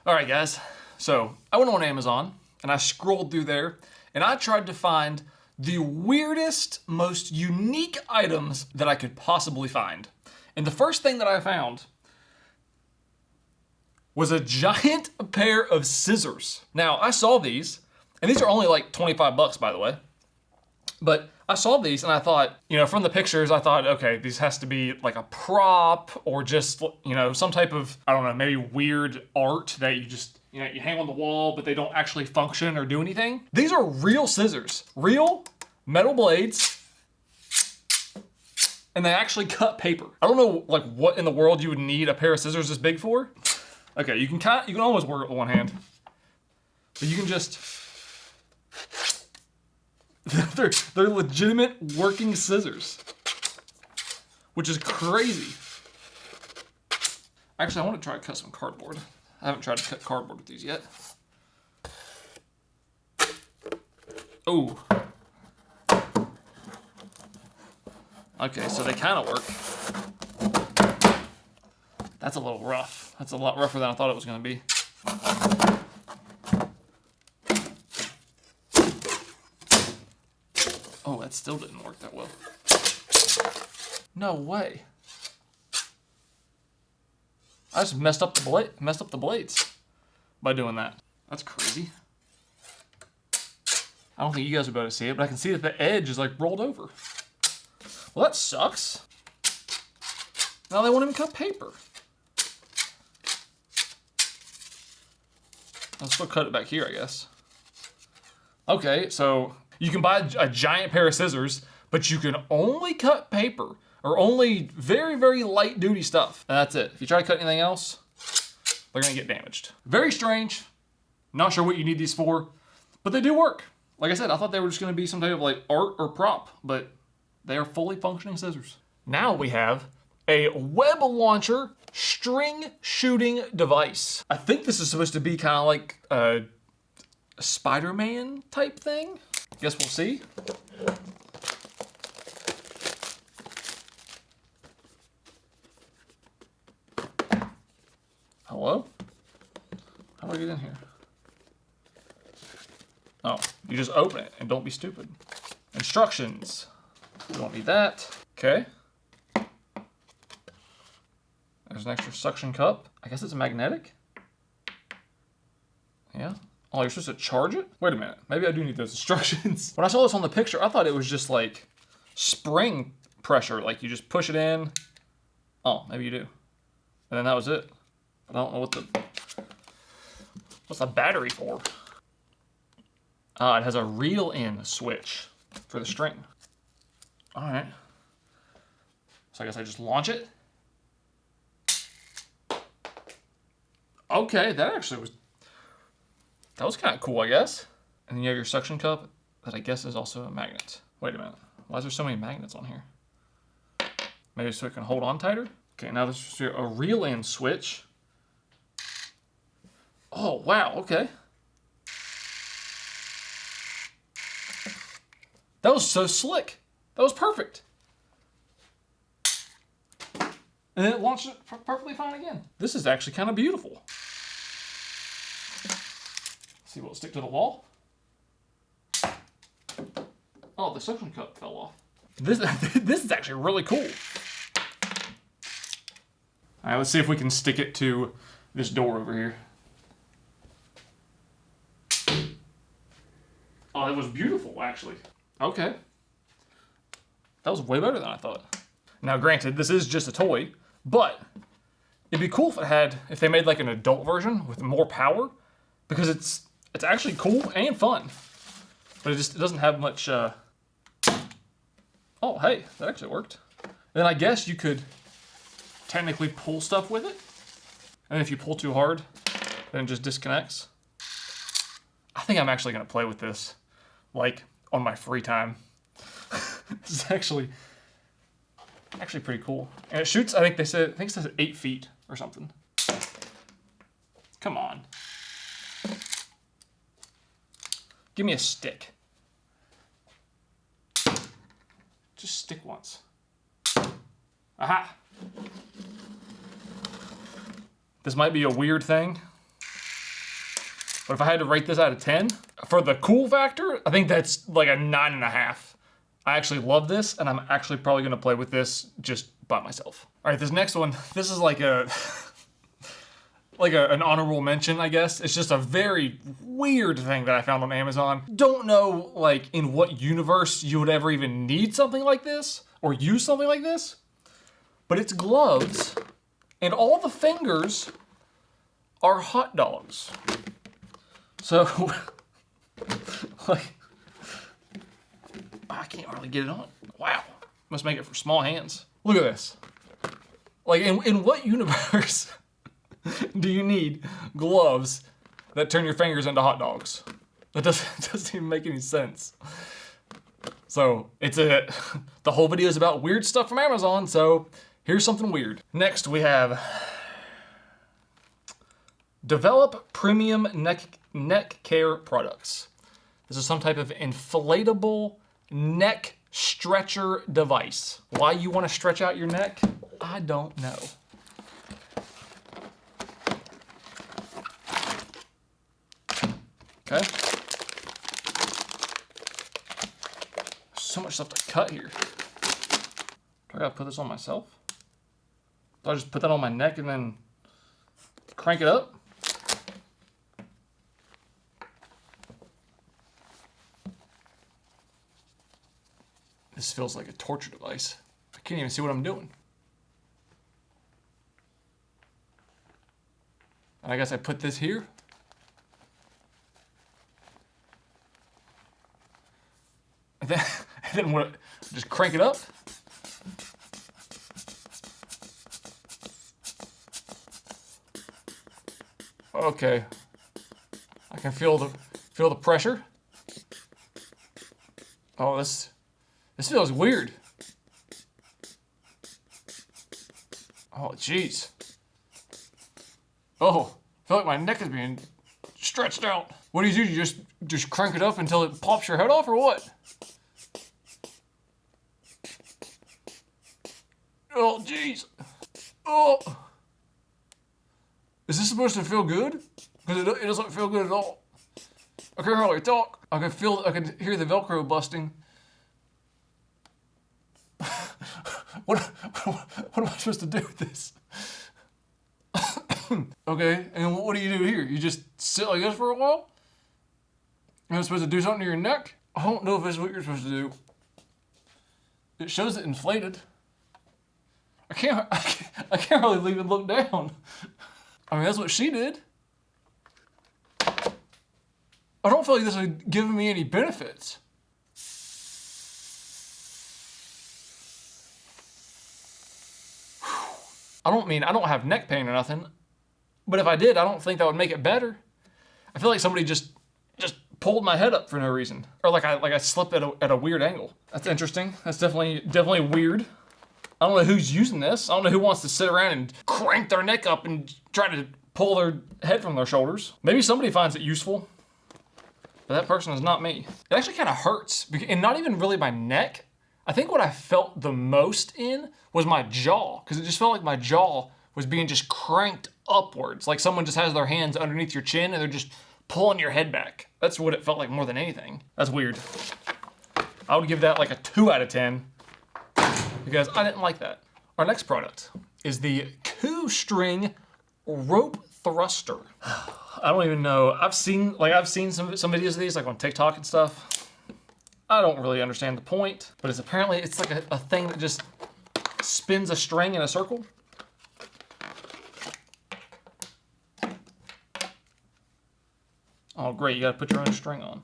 All right, guys. So I went on Amazon and I scrolled through there and I tried to find the weirdest, most unique items that I could possibly find. And the first thing that I found was a giant pair of scissors. Now, I saw these, and these are only like 25 bucks, by the way. But I saw these and I thought, from the pictures, I thought, okay, these has to be like a prop or just, some type of, I don't know, maybe weird art that you just, you hang on the wall, but they don't actually function or do anything. These are real scissors, real metal blades, and they actually cut paper. I don't know like what in the world you would need a pair of scissors this big for. Okay, you can almost work it with one hand, but you can just. They're legitimate working scissors, which is crazy. Actually, I want to try to cut some cardboard. I haven't tried to cut cardboard with these yet. Oh. Okay, so they kind of work. That's a little rough. That's a lot rougher than I thought it was going to be. Oh, that still didn't work that well. No way. I just messed up the blades by doing that. That's crazy. I don't think you guys would be able to see it, but I can see that the edge is like rolled over. Well, that sucks. Now they won't even cut paper. I'll still cut it back here, I guess. Okay, so you can buy a giant pair of scissors, but you can only cut paper or only very, very light duty stuff. And that's it. If you try to cut anything else, they're gonna get damaged. Very strange. Not sure what you need these for, but they do work. Like I said, I thought they were just gonna be some type of like art or prop, but they are fully functioning scissors. Now we have a web launcher string shooting device. I think this is supposed to be kind of like a Spider-Man type thing. Guess we'll see. Hello? How do I get in here? Oh, you just open it and don't be stupid. Instructions. We don't need that. Okay. There's an extra suction cup. I guess it's magnetic. Yeah. Oh, you're supposed to charge it? Wait a minute. Maybe I do need those instructions. When I saw this on the picture, I thought it was just like spring pressure. Like you just push it in. Oh, maybe you do. And then that was it. I don't know what's the battery for? It has a reel-in switch for the string. All right. So I guess I just launch it. Okay, that was kind of cool, I guess. And then you have your suction cup that I guess is also a magnet. Wait a minute. Why is there so many magnets on here? Maybe so it can hold on tighter? Okay, now this is a reel-in switch. Oh, wow, okay. That was so slick. That was perfect. And then it launched it perfectly fine again. This is actually kind of beautiful. See, will it stick to the wall? Oh, the suction cup fell off. This is actually really cool. All right, let's see if we can stick it to this door over here. Oh, that was beautiful, actually. Okay. That was way better than I thought. Now, granted, this is just a toy, but it'd be cool if they made like an adult version with more power, because it's actually cool and fun, but it doesn't have much. Oh, hey, that actually worked. And then I guess you could technically pull stuff with it, and if you pull too hard, then it just disconnects. I think I'm actually gonna play with this, like on my free time. This is actually pretty cool. And it shoots, I think it says 8 feet or something. Come on. Give me a stick. Just stick once. Aha! This might be a weird thing, But if I had to rate this out of 10, for the cool factor, I think that's like a 9.5. I actually love this, and I'm actually probably gonna play with this just by myself. All right, this next one, this is like an honorable mention, I guess. It's just a very weird thing that I found on Amazon. Don't know like in what universe you would ever even need something like this or use something like this, but it's gloves and all the fingers are hot dogs. So, like, I can't hardly get it on. Wow, must make it for small hands. Look at this. Like, in what universe do you need gloves that turn your fingers into hot dogs? That doesn't even make any sense. So the whole video is about weird stuff from Amazon, so here's something weird. Next we have develop premium neck care products. This is some type of inflatable neck stretcher device. Why you want to stretch out your neck? I don't know. Okay. So much stuff to cut here. Do I gotta put this on myself? Do I just put that on my neck and then crank it up? This feels like a torture device. I can't even see what I'm doing. And I guess I put this here. And then what? Just crank it up. Okay. I can feel the pressure. Oh, this feels weird. Oh, jeez. Oh, I feel like my neck is being stretched out. What do? You just crank it up until it pops your head off, or what? Oh, jeez. Oh. Is this supposed to feel good? Because it doesn't feel good at all. I can't hardly talk. I can hear the Velcro busting. What am I supposed to do with this? Okay, and what do you do here? You just sit like this for a while? You're supposed to do something to your neck? I don't know if that's what you're supposed to do. It shows it inflated. I can't really even look down. I mean, that's what she did. I don't feel like this is giving me any benefits. I don't have neck pain or nothing, but if I did, I don't think that would make it better. I feel like somebody just pulled my head up for no reason, or like I slipped at a weird angle. That's interesting. That's definitely weird. I don't know who's using this. I don't know who wants to sit around and crank their neck up and try to pull their head from their shoulders. Maybe somebody finds it useful, but that person is not me. It actually kind of hurts, and not even really my neck. I think what I felt the most in was my jaw, because it just felt like my jaw was being just cranked upwards, like someone just has their hands underneath your chin and they're just pulling your head back. That's what it felt like more than anything. That's weird. I would give that like a 2 out of 10, because I didn't like that. Our next product is the Coup-String Rope Thruster. I don't even know. I've seen some videos of these like on TikTok and stuff. I don't really understand the point, but it's like a thing that just spins a string in a circle. Oh great, you gotta put your own string on.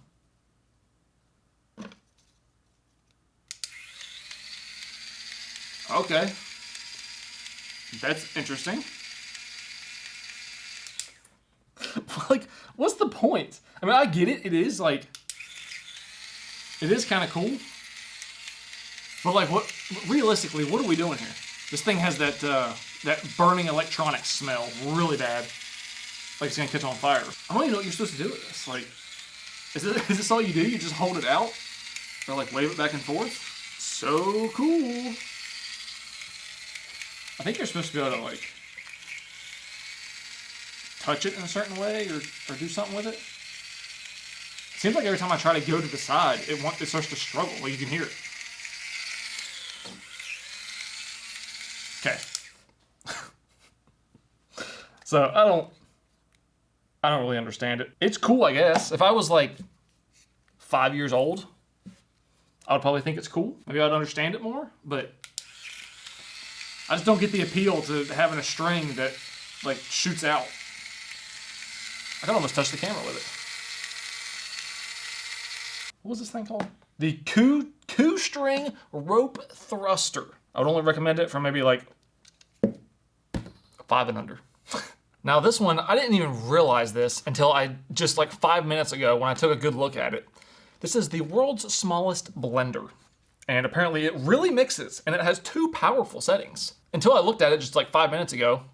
Okay. That's interesting. Like, what's the point? I mean, I get it. It is kind of cool. But like, realistically, what are we doing here? This thing has that burning electronic smell really bad. Like it's gonna catch on fire. I don't even know what you're supposed to do with this. Like, is this all you do? You just hold it out? Or like wave it back and forth? So cool. I think you're supposed to be able to like touch it in a certain way or do something with it. Seems like every time I try to go to the side, it starts to struggle. Like you can hear it. Okay. So I don't really understand it. It's cool, I guess. If I was like 5 years old, I would probably think it's cool. Maybe I'd understand it more, but I just don't get the appeal to having a string that like shoots out. I can almost touch the camera with it. What was this thing called? The Coup String Rope Thruster. I would only recommend it for maybe like 5 and under. Now this one, I didn't even realize this until I just like 5 minutes ago when I took a good look at it. This is the world's smallest blender. And apparently it really mixes, and it has 2 powerful settings. Until I looked at it just like 5 minutes ago,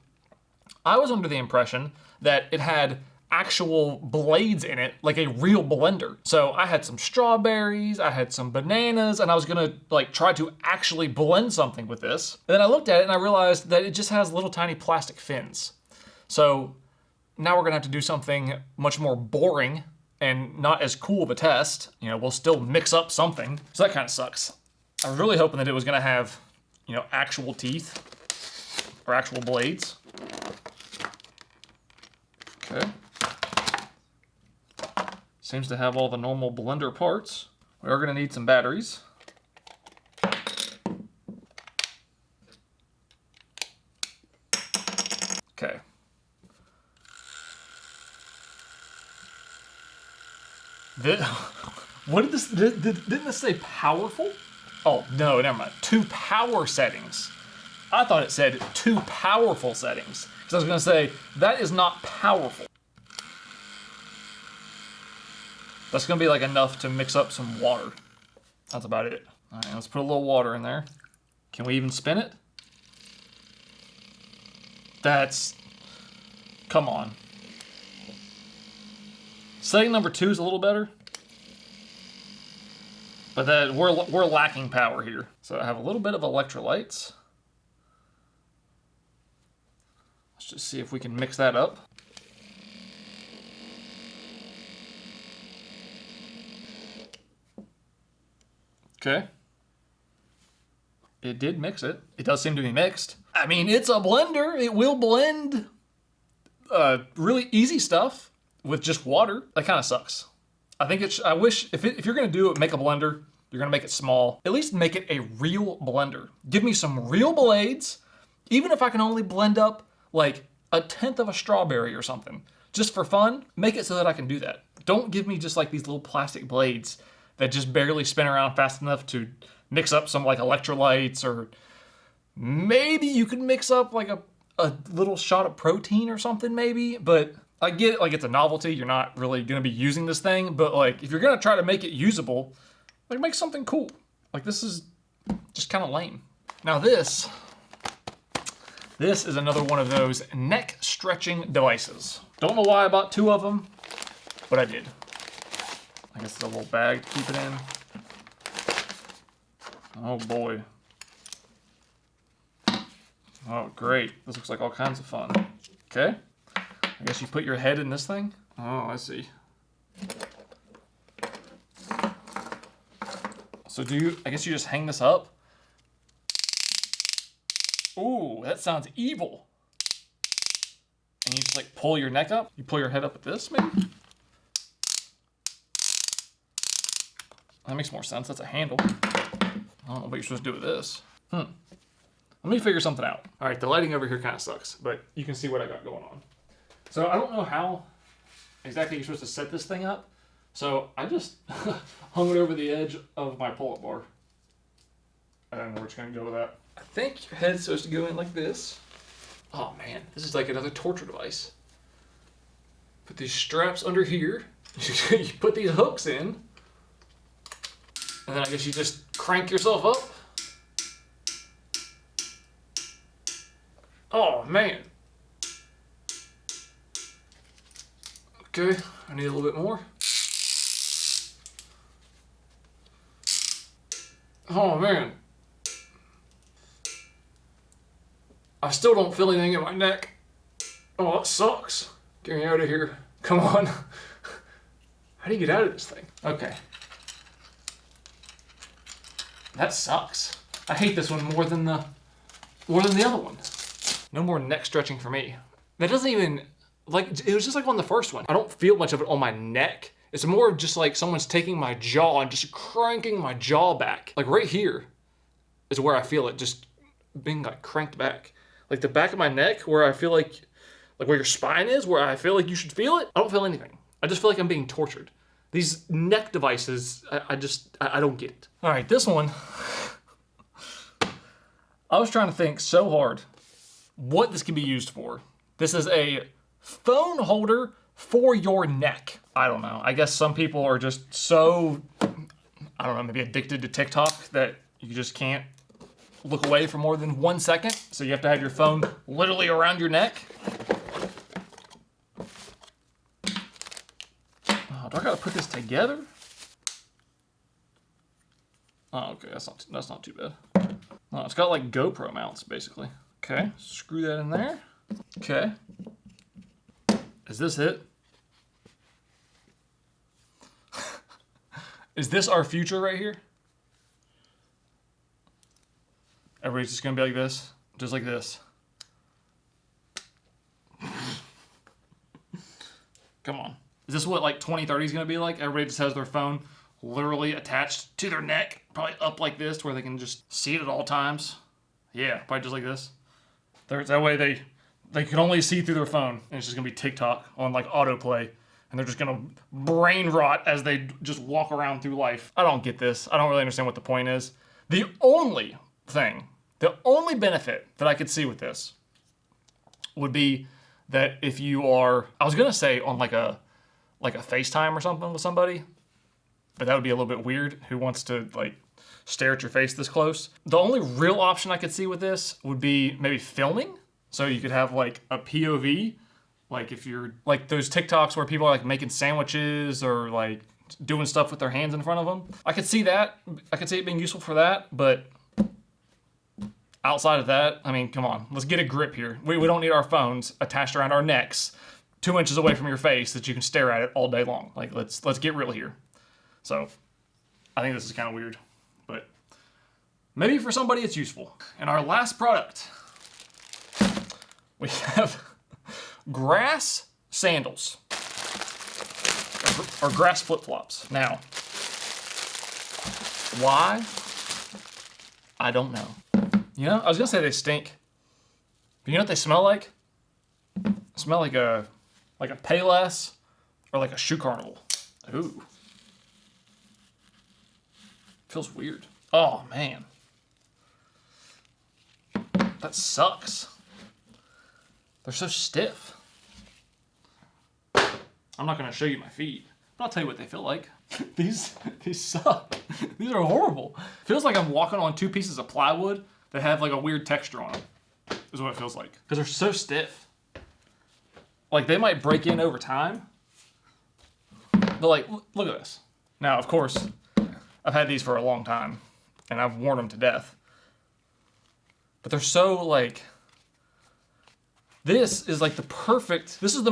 I was under the impression that it had actual blades in it, like a real blender. So I had some strawberries, I had some bananas, and I was gonna like try to actually blend something with this. And then I looked at it and I realized that it just has little tiny plastic fins. So now we're gonna have to do something much more boring and not as cool of a test. You know, we'll still mix up something. So that kind of sucks. I was really hoping that it was gonna have, you know, actual teeth or actual blades. Okay. Seems to have all the normal blender parts. We are gonna need some batteries. Okay. What did this, didn't this say powerful? Oh, no, never mind. 2 power settings. I thought it said 2 powerful settings. Because I was gonna say, that is not powerful. That's gonna be like enough to mix up some water. That's about it. All right, let's put a little water in there. Can we even spin it? Come on. Setting number 2 is a little better. But we're lacking power here. So I have a little bit of electrolytes. Let's just see if we can mix that up. Okay. It did mix it. It does seem to be mixed. I mean, it's a blender. It will blend really easy stuff with just water. That kind of sucks. I think I wish, if you're gonna do it, make a blender, you're gonna make it small, at least make it a real blender. Give me some real blades, even if I can only blend up like 1/10 of a strawberry or something. Just for fun, make it so that I can do that. Don't give me just like these little plastic blades that just barely spin around fast enough to mix up some like electrolytes, or maybe you could mix up like a little shot of protein or something maybe, but I get it, like it's a novelty, you're not really gonna be using this thing, but like if you're gonna try to make it usable, like make something cool. Like this is just kind of lame. Now this is another one of those neck stretching devices. Don't know why I bought 2 of them, but I did. I guess it's a little bag to keep it in. Oh boy. Oh great, this looks like all kinds of fun. Okay. I guess you put your head in this thing? Oh, I see. So I guess you just hang this up? Ooh, that sounds evil. And you just like pull your neck up? You pull your head up with this maybe? That makes more sense, that's a handle. I don't know what you're supposed to do with this. Let me figure something out. All right, the lighting over here kind of sucks, but you can see what I got going on. So I don't know how exactly you're supposed to set this thing up. So I just hung it over the edge of my pull-up bar. I don't know where it's gonna go with that. I think your head's supposed to go in like this. Oh man, this is like another torture device. Put these straps under here. You put these hooks in. And then I guess you just crank yourself up. Oh man. Okay, I need a little bit more. Oh man. I still don't feel anything in my neck. Oh, that sucks. Get me out of here. Come on. How do you get out of this thing? Okay. That sucks. I hate this one more than the other one. No more neck stretching for me. That doesn't even, like, it was just like on the first one. I don't feel much of it on my neck. It's more of just like someone's taking my jaw and just cranking my jaw back. Like right here is where I feel it just being like cranked back. Like the back of my neck where I feel like where your spine is, where I feel like you should feel it. I don't feel anything. I just feel like I'm being tortured. These neck devices, I don't get it. All right, this one, I was trying to think so hard what this could be used for. This is a phone holder for your neck. I don't know. I guess some people are just so, I don't know, maybe addicted to TikTok that you just can't look away for more than 1 second. So you have to have your phone literally around your neck. Oh, do I gotta put this together? Oh, okay, that's not too bad. Oh, it's got like GoPro mounts, basically. Okay, screw that in there. Okay. Is this it? Is this our future right here? Everybody's just gonna be like this, just like this. Come on. Is this what like 2030 is gonna be like? Everybody just has their phone literally attached to their neck, probably up like this, where they can just see it at all times. Yeah, probably just like this. That way they can only see through their phone, and it's just gonna be TikTok on like autoplay, and they're just gonna brain rot as they just walk around through life. I don't get this. I don't really understand what the point is. The only benefit that I could see with this would be that if you are, I was gonna say on like a FaceTime or something with somebody, but that would be a little bit weird. Who wants to like stare at your face this close? The only real option I could see with this would be maybe filming. So you could have like a POV, like if you're like those TikToks where people are like making sandwiches or like doing stuff with their hands in front of them. I could see that. I could see it being useful for that, but outside of that, I mean, come on, let's get a grip here. We don't need our phones attached around our necks 2 inches away from your face that you can stare at it all day long. Like, let's get real here. So I think this is kind of weird, but maybe for somebody it's useful. And our last product, we have grass sandals or grass flip-flops. Now, why? I don't know. You know, I was gonna say they stink, but you know what they smell like? They smell like a Payless or like a Shoe Carnival. Ooh. Feels weird. Oh man. That sucks. They're so stiff. I'm not gonna show you my feet, but I'll tell you what they feel like. These suck. These are horrible. Feels like I'm walking on 2 pieces of plywood that have like a weird texture on them, is what it feels like. Because they're so stiff. Like they might break in over time. But like, look at this. Now, of course, I've had these for a long time and I've worn them to death. But they're so like, this is like the perfect, this is the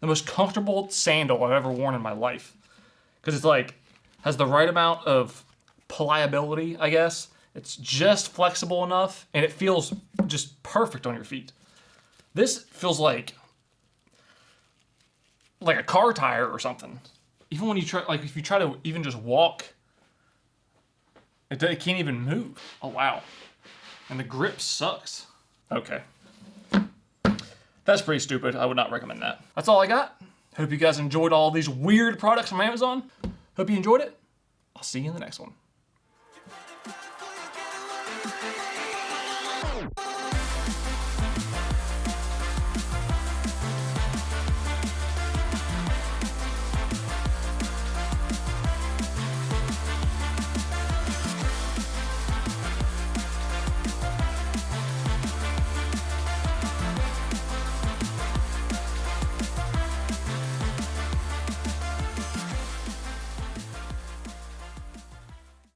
most comfortable sandal I've ever worn in my life. Because it's like, has the right amount of pliability, I guess. It's just flexible enough, and it feels just perfect on your feet. This feels like a car tire or something. Even when you try, like if you try to even just walk, it can't even move. Oh wow. And the grip sucks. Okay. That's pretty stupid. I would not recommend that. That's all I got. Hope you guys enjoyed all these weird products from Amazon. Hope you enjoyed it. I'll see you in the next one.